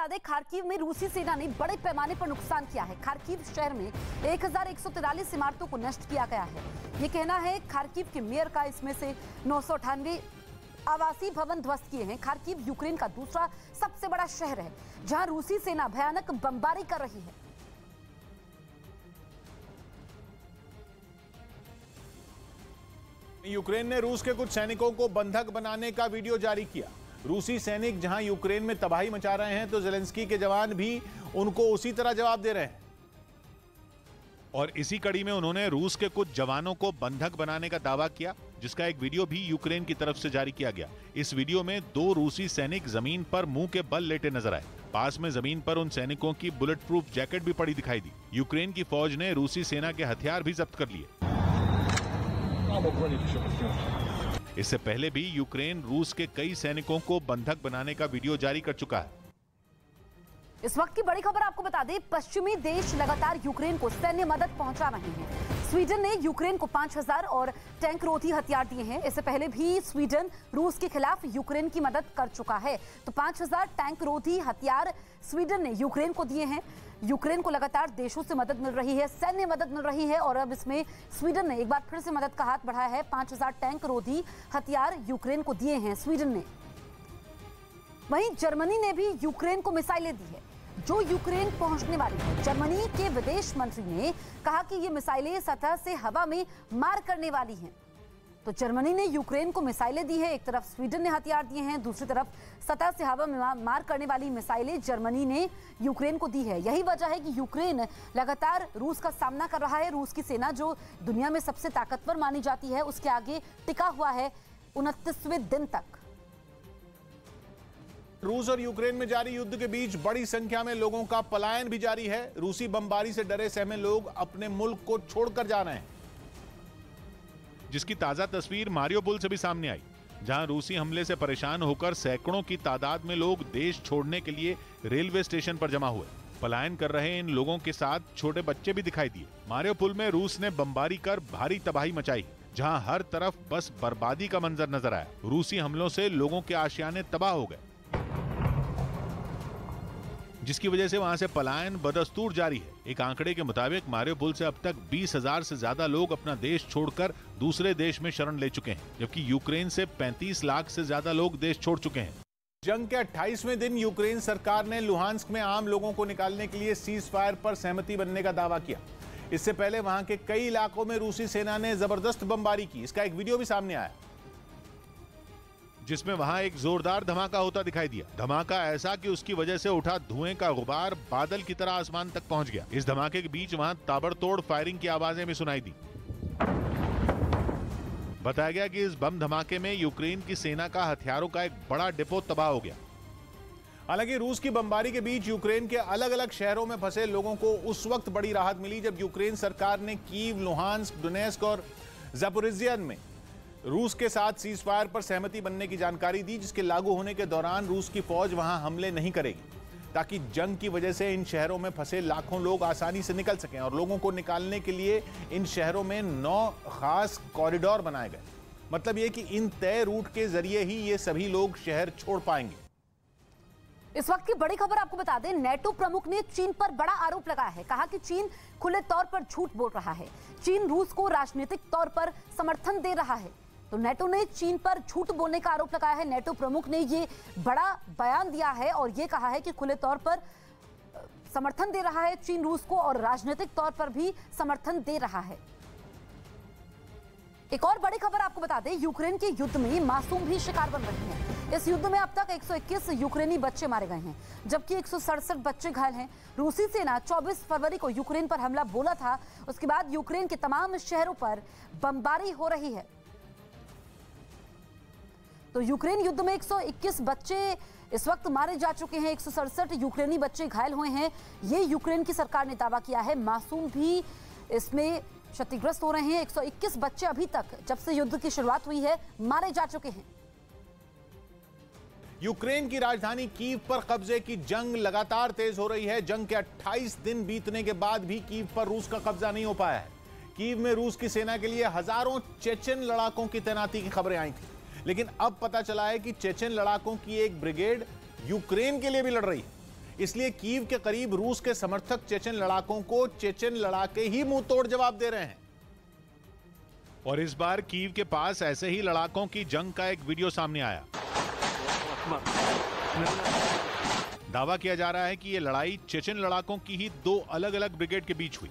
बता दें, खार्किव में रूसी सेना ने बड़े पैमाने पर नुकसान किया है। खार्किव शहर में 1143 इमारतों को नष्ट किया गया है, ये कहना है खार्किव के मेयर का। इसमें से 998 आवासीय भवन ध्वस्त किए हैं। खार्किव यूक्रेन का दूसरा सबसे बड़ा शहर है जहां रूसी सेना भयानक बमबारी कर रही है। यूक्रेन ने रूस के कुछ सैनिकों को बंधक बनाने का वीडियो जारी किया। रूसी सैनिक जहां यूक्रेन में तबाही मचा रहे हैं तो ज़ेलेंस्की के जवान भी उनको उसी तरह जवाब दे रहे हैं। और इसी कड़ी में उन्होंने रूस के कुछ जवानों को बंधक बनाने का दावा किया, जिसका एक वीडियो भी यूक्रेन की तरफ से जारी किया गया। इस वीडियो में 2 रूसी सैनिक जमीन पर मुंह के बल लेटे नजर आए। पास में जमीन पर उन सैनिकों की बुलेट प्रूफ जैकेट भी पड़ी दिखाई दी। यूक्रेन की फौज ने रूसी सेना के हथियार भी जब्त कर लिए। इससे पहले भी यूक्रेन रूस के कई सैनिकों को बंधक बनाने का वीडियो जारी कर चुका है। इस वक्त की बड़ी खबर आपको बता दें, पश्चिमी देश लगातार यूक्रेन को सैन्य मदद पहुंचा रहे हैं। स्वीडन ने यूक्रेन को 5000 और टैंक रोधी हथियार दिए हैं। इससे पहले भी स्वीडन रूस के खिलाफ यूक्रेन की मदद कर चुका है। तो 5000 टैंक रोधी हथियार स्वीडन ने यूक्रेन को दिए हैं। यूक्रेन को लगातार देशों से मदद मिल रही है, सैन्य मदद मिल रही है, और अब इसमें स्वीडन ने एक बार फिर से मदद का हाथ बढ़ाया है। 5000 टैंक रोधी हथियार यूक्रेन को दिए हैं स्वीडन ने। वहीं जर्मनी ने भी यूक्रेन को मिसाइलें दी है जो यूक्रेन पहुंचने वाली है। जर्मनी के विदेश मंत्री ने कहा कि ये मिसाइलें सतह से हवा में मार करने वाली हैं। तो जर्मनी ने यूक्रेन को मिसाइलें दी है, एक तरफ स्वीडन ने हथियार दिए हैं, दूसरी तरफ सतह से हवा में मार करने वाली मिसाइलें जर्मनी ने यूक्रेन को दी है। यही वजह है कि यूक्रेन लगातार रूस का सामना कर रहा है। रूस की सेना जो दुनिया में सबसे ताकतवर मानी जाती है, उसके आगे टिका हुआ है 29वें दिन तक। रूस और यूक्रेन में जारी युद्ध के बीच बड़ी संख्या में लोगों का पलायन भी जारी है। रूसी बमबारी से डरे सहमे लोग अपने मुल्क को छोड़कर जा रहे हैं, जिसकी ताजा तस्वीर मारियोपोल से भी सामने आई, जहां रूसी हमले से परेशान होकर सैकड़ों की तादाद में लोग देश छोड़ने के लिए रेलवे स्टेशन पर जमा हुए। पलायन कर रहे इन लोगों के साथ छोटे बच्चे भी दिखाई दिए। मारियोपोल में रूस ने बमबारी कर भारी तबाही मचाई, जहां हर तरफ बस बर्बादी का मंजर नजर आया। रूसी हमलों से लोगों के आशियाने तबाह हो गए, जिसकी वजह से वहां से पलायन बदस्तूर जारी है। एक आंकड़े के मुताबिक मारियोपोल से अब तक 20,000 से ज्यादा लोग अपना देश छोड़कर दूसरे देश में शरण ले चुके हैं, जबकि यूक्रेन से 35 लाख से ज्यादा लोग देश छोड़ चुके हैं। जंग के 28वें दिन यूक्रेन सरकार ने लुहांस्क में आम लोगों को निकालने के लिए सीज फायर पर सहमति बनने का दावा किया। इससे पहले वहां के कई इलाकों में रूसी सेना ने जबरदस्त बमबारी की। इसका एक वीडियो भी सामने आया, जिसमें वहां एक जोरदार धमाका होता दिखाई दिया। धमाका ऐसा कि उसकी वजह से उठा धुएं का गुबार बादल की तरह आसमान तक पहुंच गया। इस धमाके के बीच वहां ताबड़तोड़ फायरिंग की आवाजें भी सुनाई दी। बताया गया कि इस बम धमाके में यूक्रेन की सेना का हथियारों का एक बड़ा डिपो तबाह हो गया। हालांकि रूस की बमबारी के बीच यूक्रेन के अलग अलग शहरों में फंसे लोगों को उस वक्त बड़ी राहत मिली जब यूक्रेन सरकार ने कीव, लुहांस्क, डोनेस्क और ज़ापोरिज़िया में रूस के साथ सीज फायर पर सहमति बनने की जानकारी दी, जिसके लागू होने के दौरान रूस की फौज वहां हमले नहीं करेगी, ताकि जंग की वजह से इन शहरों में फंसे लाखों लोग आसानी से निकल सकें। और लोगों को निकालने के लिए इन शहरों में 9 खास कॉरिडोर बनाए गए। मतलब यह कि इन तय रूट के जरिए ही ये सभी लोग शहर छोड़ पाएंगे। इस वक्त की बड़ी खबर आपको बता दें, नेटो प्रमुख ने चीन पर बड़ा आरोप लगाया है। कहा कि चीन खुले तौर पर झूठ बोल रहा है। चीन रूस को राजनीतिक तौर पर समर्थन दे रहा है। तो नेटो ने चीन पर झूठ बोलने का आरोप लगाया है। नेटो प्रमुख ने ये बड़ा बयान दिया है और ये कहा है कि खुले तौर पर समर्थन दे रहा है चीन रूस को, और राजनीतिक तौर पर भी समर्थन दे रहा है। एक और बड़ी खबर आपको बता दें, यूक्रेन के युद्ध में मासूम भी शिकार बन रहे हैं। इस युद्ध में अब तक 121 यूक्रेनी बच्चे मारे गए हैं, जबकि 167 बच्चे घायल हैं। रूसी सेना 24 फरवरी को यूक्रेन पर हमला बोला था। उसके बाद यूक्रेन के तमाम शहरों पर बमबारी हो रही है। तो यूक्रेन युद्ध में 121 बच्चे इस वक्त मारे जा चुके हैं, 167 यूक्रेनी बच्चे घायल हुए हैं। ये यूक्रेन की सरकार ने दावा किया है। मासूम भी इसमें क्षतिग्रस्त हो रहे हैं। 121 बच्चे अभी तक, जब से युद्ध की शुरुआत हुई है, मारे जा चुके हैं। यूक्रेन की राजधानी कीव पर कब्जे की जंग लगातार तेज हो रही है। जंग के 28 दिन बीतने के बाद भी कीव पर रूस का कब्जा नहीं हो पाया है। कीव में रूस की सेना के लिए हजारों चेचन लड़ाकों की तैनाती की खबरें आई थी, लेकिन अब पता चला है कि चेचन लड़ाकों की एक ब्रिगेड यूक्रेन के लिए भी लड़ रही है। इसलिए कीव के करीब रूस के समर्थक चेचन लड़ाकों को चेचन लड़ाके ही मुंह तोड़ जवाब दे रहे हैं। और इस बार कीव के पास ऐसे ही लड़ाकों की जंग का एक वीडियो सामने आया। दावा किया जा रहा है कि यह लड़ाई चेचन लड़ाकों की ही दो अलग अलग ब्रिगेड के बीच हुई।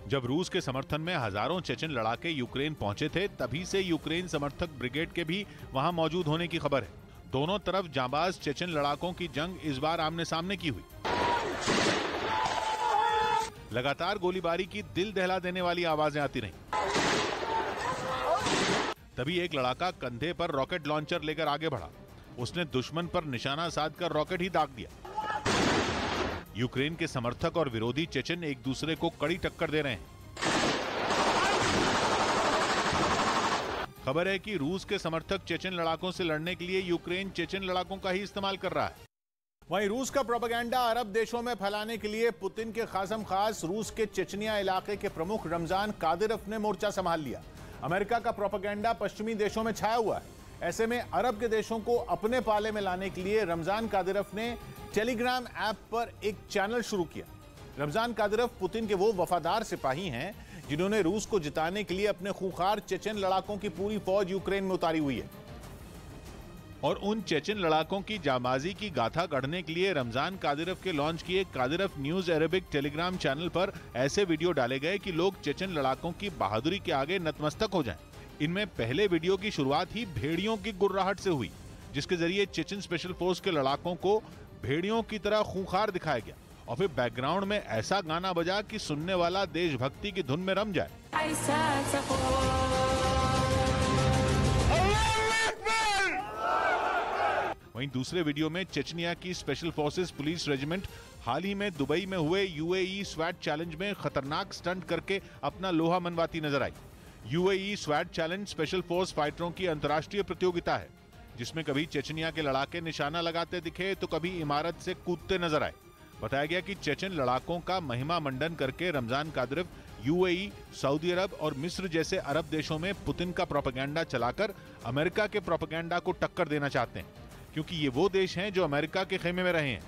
जब रूस के समर्थन में हजारों चेचन लड़ाके यूक्रेन पहुंचे थे, तभी से यूक्रेन समर्थक ब्रिगेड के भी वहां मौजूद होने की खबर है। दोनों तरफ जांबाज चेचन लड़ाकों की जंग इस बार आमने सामने की हुई। लगातार गोलीबारी की दिल दहला देने वाली आवाजें आती रहीं। तभी एक लड़ाका कंधे पर रॉकेट लॉन्चर लेकर आगे बढ़ा। उसने दुश्मन पर निशाना साधकर रॉकेट ही दाग दिया। यूक्रेन के समर्थक और विरोधी चेचन एक दूसरे को कड़ी टक्कर दे रहे हैं। खबर है कि रूस के समर्थक चेचन लड़ाकों से लड़ने के लिए यूक्रेन चेचन लड़ाकों का ही इस्तेमाल कर रहा है। वहीं रूस का प्रोपेगेंडा अरब देशों में फैलाने के लिए पुतिन के खासम खास रूस के चेचनिया इलाके के प्रमुख रमजान कादिरोव ने मोर्चा संभाल लिया। अमेरिका का प्रोपेगेंडा पश्चिमी देशों में छाया हुआ है। ऐसे में अरब के देशों को अपने पाले में लाने के लिए रमजान कादिरोव ने टेलीग्राम ऐप पर एक चैनल शुरू किया। रमजान कादिरोव पुतिन के वो वफादार सिपाही हैं जिन्होंने रूस को जिताने के लिए अपने खूंखार चेचन लड़ाकों की पूरी फौज यूक्रेन में उतारी हुई है। और उन चेचन लड़ाकों की जाबाजी की गाथा गढ़ने के लिए रमजान कादिरोव के लॉन्च किए Kadyrov news Arabic Telegram channel पर ऐसे वीडियो डाले गए कि लोग चेचन लड़ाकों की बहादुरी के आगे नतमस्तक हो जाएं। इनमें पहले वीडियो की शुरुआत ही भेड़ियों की गुर्राहट से हुई, जिसके जरिए चेचन स्पेशल फोर्स के लड़ाकों को भेड़ियों की तरह खूंखार दिखाया गया। और फिर बैकग्राउंड में ऐसा गाना बजा कि सुनने वाला देशभक्ति की धुन में रम जाए। वहीं दूसरे वीडियो में चेचनिया की स्पेशल फोर्सेस पुलिस रेजिमेंट हाल ही में दुबई में हुए यूएई स्वैट चैलेंज में खतरनाक स्टंट करके अपना लोहा मनवाती नजर आई। यूएई स्वैट चैलेंज स्पेशल फोर्स फाइटरों की अंतर्राष्ट्रीय प्रतियोगिता है, जिसमें कभी चेचनिया के लड़ाके निशाना लगाते दिखे तो कभी इमारत से कूदते नजर आए। बताया गया कि चेचन लड़ाकों का महिमा मंडन करके रमजान कादिरोव यूएई, सऊदी अरब और मिस्र जैसे अरब देशों में पुतिन का प्रोपेगेंडा चलाकर अमेरिका के प्रोपेगेंडा को टक्कर देना चाहते हैं, क्योंकि ये वो देश हैं जो अमेरिका के खेमे में रहे हैं।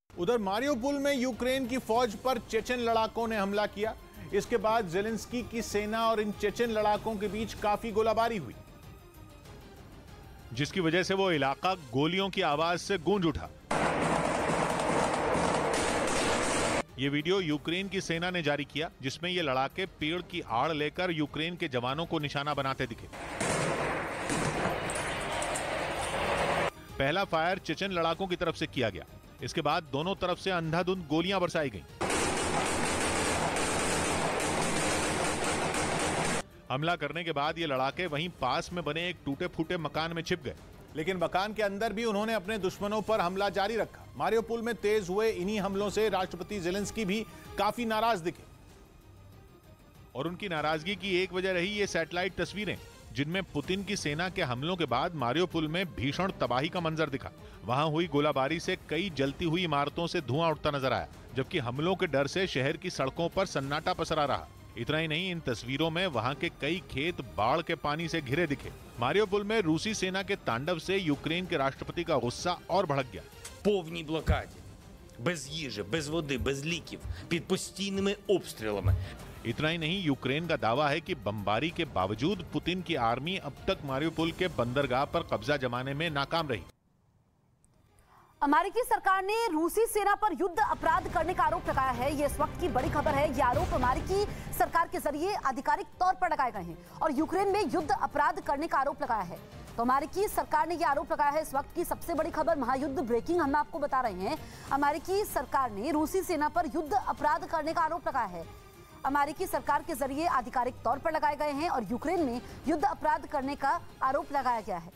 उधर मारियोपोल में यूक्रेन की फौज पर चेचन लड़ाकों ने हमला किया। इसके बाद जेलेंस्की की सेना और इन चेचन लड़ाकों के बीच काफी गोलाबारी हुई, जिसकी वजह से वो इलाका गोलियों की आवाज से गूंज उठा। ये वीडियो यूक्रेन की सेना ने जारी किया, जिसमें ये लड़ाके पेड़ की आड़ लेकर यूक्रेन के जवानों को निशाना बनाते दिखे। पहला फायर चेचन लड़ाकों की तरफ से किया गया। इसके बाद दोनों तरफ से अंधाधुंध गोलियां बरसाई गईं। हमला करने के बाद ये लड़ाके वहीं पास में बने एक टूटे फूटे मकान में छिप गए, लेकिन मकान के अंदर भी उन्होंने अपने दुश्मनों पर हमला जारी रखा। मारियोपोल में तेज हुए इन्हीं हमलों से राष्ट्रपति जेलेंस्की भी काफी नाराज दिखे। और उनकी नाराजगी की एक वजह रही ये सैटेलाइट तस्वीरें, जिनमें पुतिन की सेना के हमलों के बाद मारियोपोल में भीषण तबाही का मंजर दिखा। वहां हुई गोलाबारी से कई जलती हुई इमारतों से धुआं उठता नजर आया, जबकि हमलों के डर से शहर की सड़कों पर सन्नाटा पसरा रहा। इतना ही नहीं, इन तस्वीरों में वहां के कई खेत बाढ़ के पानी से घिरे दिखे। मारियोपोल में रूसी सेना के तांडव से यूक्रेन के राष्ट्रपति का गुस्सा और भड़क गया। повній блокаді, без їжі, без води, без ліків, під постійними обстрілами. इतना ही नहीं, यूक्रेन का दावा है कि बमबारी के बावजूद पुतिन की आर्मी अब तक मारियोपोल के बंदरगाह पर कब्जा जमाने में नाकाम रही। अमेरिकी सरकार ने रूसी सेना पर युद्ध अपराध करने का आरोप लगाया है। ये इस वक्त की बड़ी खबर है। ये आरोप अमेरिकी सरकार के जरिए आधिकारिक तौर पर लगाए गए हैं और यूक्रेन में युद्ध अपराध करने का आरोप लगाया है। तो अमेरिकी सरकार ने यह आरोप लगाया है। इस वक्त की सबसे बड़ी खबर, महायुद्ध ब्रेकिंग, हम आपको बता रहे हैं। अमेरिकी सरकार ने रूसी सेना पर युद्ध अपराध करने का आरोप लगाया है। अमेरिकी सरकार के जरिए आधिकारिक तौर पर लगाए गए हैं और यूक्रेन में युद्ध अपराध करने का आरोप लगाया गया है।